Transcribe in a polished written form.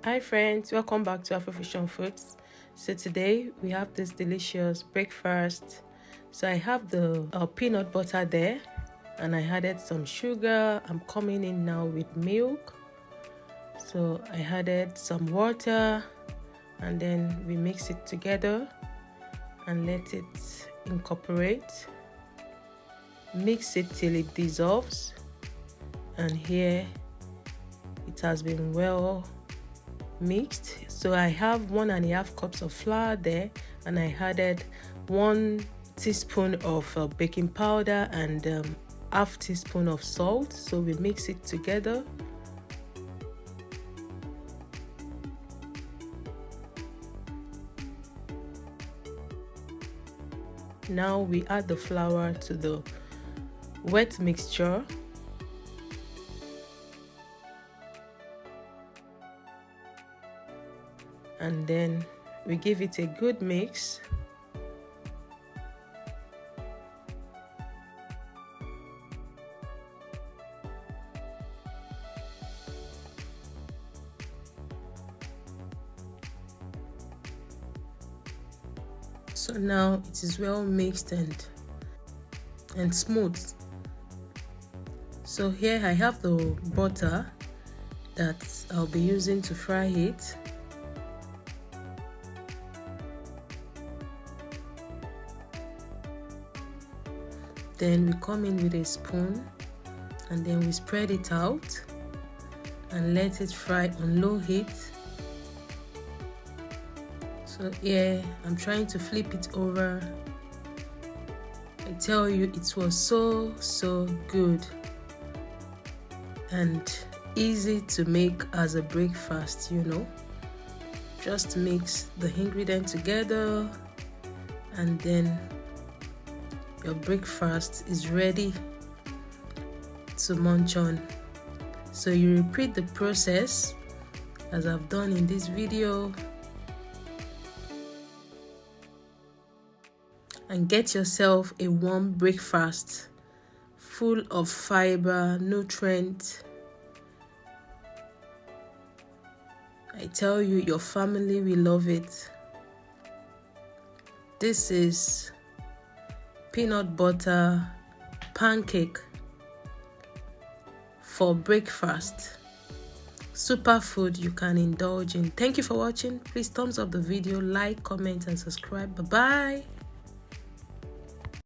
Hi friends, welcome back to Afrofusion Foods. So today we have this delicious breakfast. So I have the peanut butter there and I added some sugar. I'm coming in now with milk. So I added some water and then we mix it together and let it incorporate. Mix it till it dissolves, and here it has been well mixed. So I have 1.5 cups of flour there, and I added 1 teaspoon of baking powder and half teaspoon of salt. So we mix it together. Now we add the flour to the wet mixture. And then we give it a good mix. So now it is well mixed and smooth. So here I have the butter that I'll be using to fry it. Then we come in with a spoon and then we spread it out and let it fry on low heat. So here I'm trying to flip it over. I tell you, it was so good and easy to make as a breakfast, you know. Just mix the ingredients together and then your breakfast is ready to munch on. So you repeat the process as I've done in this video and get yourself a warm breakfast full of fiber, nutrients. I tell you, your family will love it. This is peanut butter pancake for breakfast. Superfood you can indulge in. Thank you for watching. Please thumbs up the video, like, comment and subscribe. Bye bye.